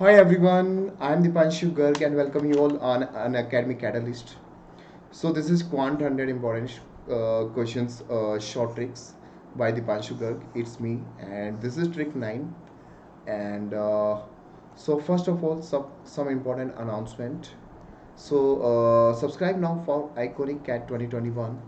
Hi everyone, I am Dipanshu Garg and welcome you all on an Academy Catalyst. So this is Quant 100 important questions, short tricks by Dipanshu Garg. It's me and this is trick 9. And so first of all, some important announcement. So subscribe now for Iconic Cat 2021.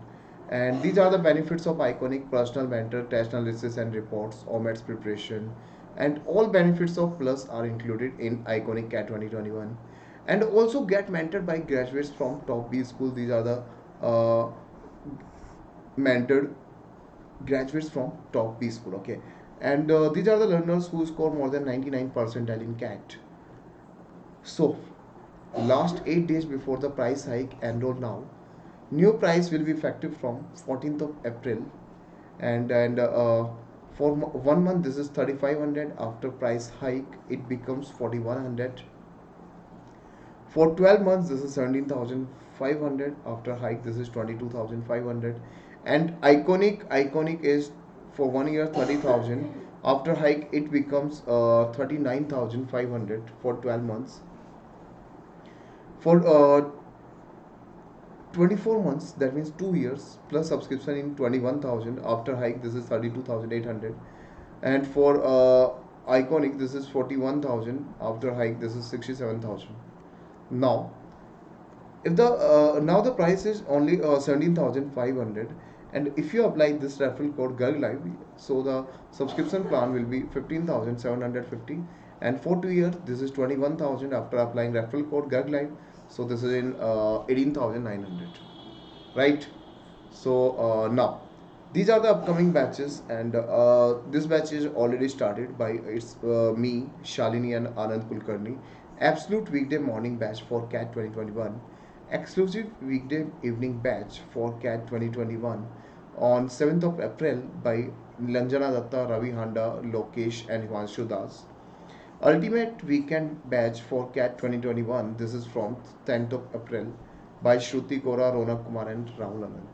And these are the benefits of Iconic personal mentor, test analysis and reports, OMED's preparation, and all benefits of Plus are included in Iconic Cat 2021. And also get mentored by graduates from top B school. These are the mentored graduates from top B school. Okay, and these are the learners who score more than 99 percentile in CAT. So last 8 days before the price hike, enroll now. New price will be effective from 14th of April, and for 1 month this is 3500. After price hike it becomes 4100. For 12 months this is 17,500. After hike this is 22,500. And iconic is for 1 year 30,000. After hike it becomes 39,500 for 12 months. For 24 months, that means 2 years plus subscription in 21,000. After hike this is 32,800. And for iconic this is 41,000. After hike this is 67,000. Now if the now the price is only 17,500, and if you apply this referral code GURG Live, so the subscription plan will be 15,750. And for 2 years this is 21,000. After applying referral code GURG Live, so this is in 18,900, right? So now these are the upcoming batches, and this batch is already started by it's me, Shalini and Anand Kulkarni. Absolute weekday morning batch for CAT 2021, exclusive weekday evening batch for CAT 2021 on 7th of April by Lanjana Datta, Ravi Handa, Lokesh and Himanshu Das. Ultimate weekend batch for CAT 2021, this is from 10th of April by Shruti Kora, Ronak Kumar and Rahul Anand.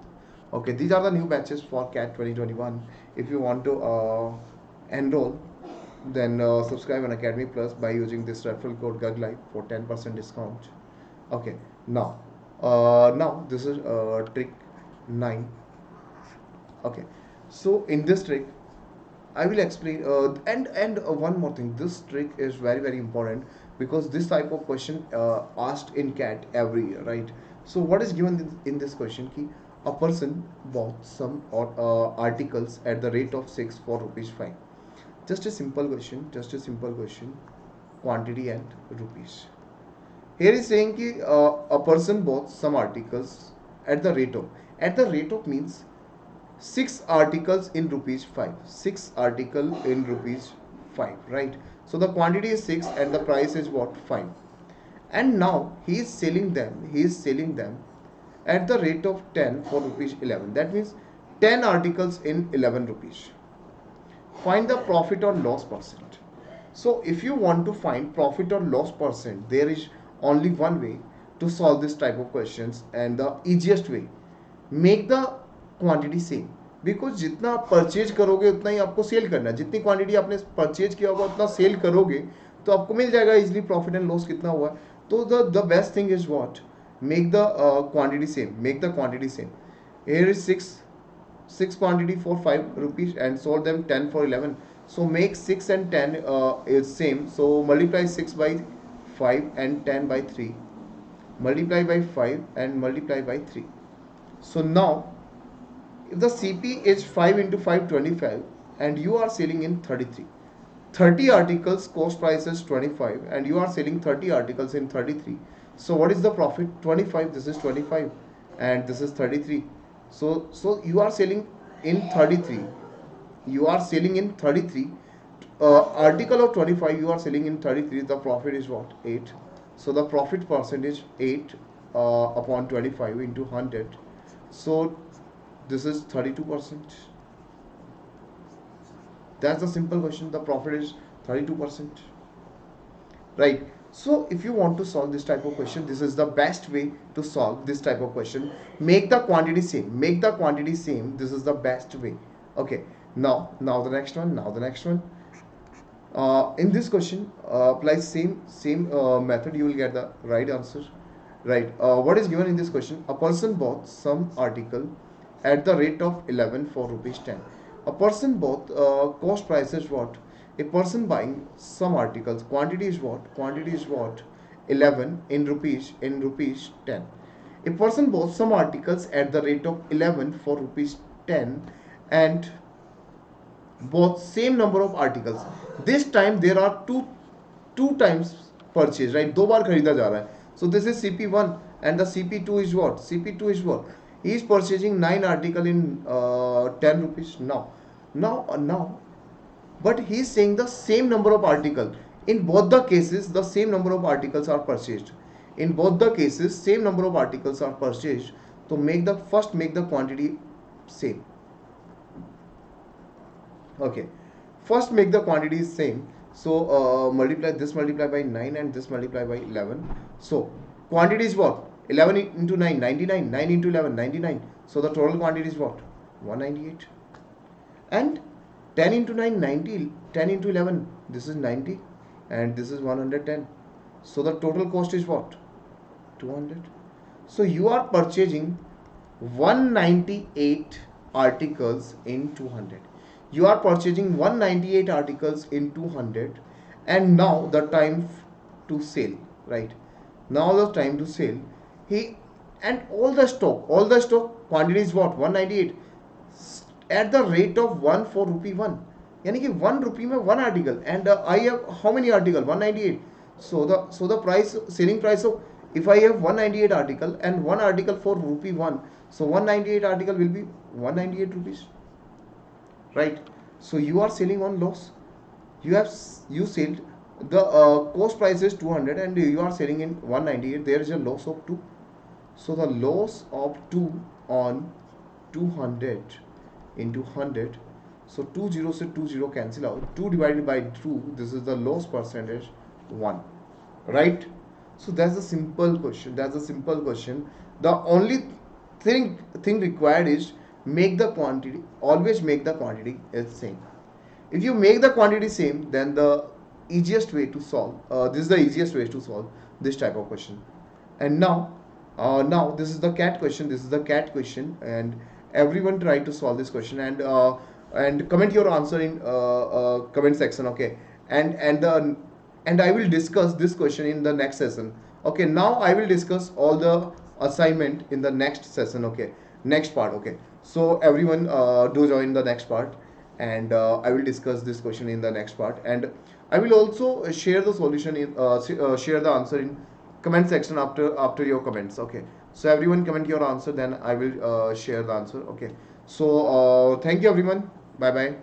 Okay, these are the new batches for CAT 2021. If you want to enroll, then subscribe on Academy Plus by using this referral code GUGLIVE for 10% discount. Okay, now this is trick 9. Okay, so in this trick I will explain, and one more thing. This trick is very important because this type of question asked in CAT every year, right? So what is given in this question? Ki a person bought some articles at the rate of 6 for rupees 5. Just a simple question. Just a simple question. Quantity and rupees. Here is saying ki a person bought some articles at the rate of, means 6 articles in rupees 5. 6 article in rupees 5, right? So the quantity is 6 and the price is what? 5. And now he is selling them at the rate of 10 for rupees 11. That means 10 articles in 11 rupees. Find the profit or loss percent. So if you want to find profit or loss percent, there is only one way to solve this type of questions, and the easiest way, make the quantity same. Because जितना आप purchase करोगे उतना ही आपको cell करना है. जितनी quantity आपने purchase किया होगा उतना सेल करोगे तो आपको मिल जाएगा इजिली प्रॉफिट एंड लॉस कितना हुआ. तो the best thing is what, make the quantity same. Make the quantity same. Here is 6 quantity for 5 rupees and sold them 10 for 11. So make 6 and 10 is same. So multiply 6 by 5 and 10 by 3. Multiply by 5 and multiply by 3. So now if the CP is 5 into 5, 25, and you are selling in 33. 30 articles, cost price is 25, and you are selling 30 articles in 33. So what is the profit? 25. This is 25 and this is 33. So you are selling in 33. You are selling in 33. Article of 25 you are selling in 33. The profit is what? 8. So the profit percentage 8 upon 25 into 100. So this is 32%. That's a simple question. The profit is 32%, right? So if you want to solve this type of question, this is the best way to solve this type of question. Make the quantity same. Make the quantity same. This is the best way. Okay, now the next one. In this question, apply same method, you will get the right answer. Right. What is given in this question? A person bought some article at the rate of 11 for rupees 10. A person bought, cost price is what? A person buying some articles, quantity is what? Quantity is what? 11 in rupees 10. A person bought some articles at the rate of 11 for rupees 10, and both same number of articles. This time there are two times purchase, right? दो बार खरीदा जा रहा है. So this is CP1, and the CP2 is what? CP2 is what? He is purchasing 9 article in 10 rupees now. But he is saying the same number of articles. In both the cases, the same number of articles are purchased. In both the cases, same number of articles are purchased. So make the quantity same. Okay, first make the quantity same. So multiply by 9 and this multiply by 11. So quantity is what? 11 into 9, 99. 9 into 11, 99. So the total quantity is what? 198. And 10 into 9, 90. 10 into 11, this is 90, and this is 110. So the total cost is what? 200. So you are purchasing 198 articles in 200. You are purchasing 198 articles in 200, and now the time to sell, right? Now the time to sell. He, and all the stock quantity is what? 198 at the rate of 1 for rupee 1. यानी कि 1 rupee में 1 article, and I have how many article? 198. So the price, selling price of, if I have 198 article and 1 article for rupee 1, so 198 article will be 198 rupees, right? So you are selling on loss. You sold, the cost price is 200 and you are selling in 198. There is a loss of 2. So the loss of 2 on 200 into 100. So 2 0 से 2 0 cancel out. 2 divided by 2, this is the loss percentage 1, right? So that's a simple question. The only thing required is make the quantity, always make the quantity is same. If you make the quantity same, then the easiest way to solve, this is the easiest way to solve this type of question. And now this is the cat question, and everyone try to solve this question, and comment your answer in comment section, okay? And I will discuss this question in the next session. Okay, now I will discuss all the assignment in the next session, okay? Next part, okay? So everyone do join the next part, and I will discuss this question in the next part, and I will also share the solution in share the answer in comment section after your comments, okay? So everyone comment your answer, then I will share the answer, okay? So thank you everyone. Bye bye.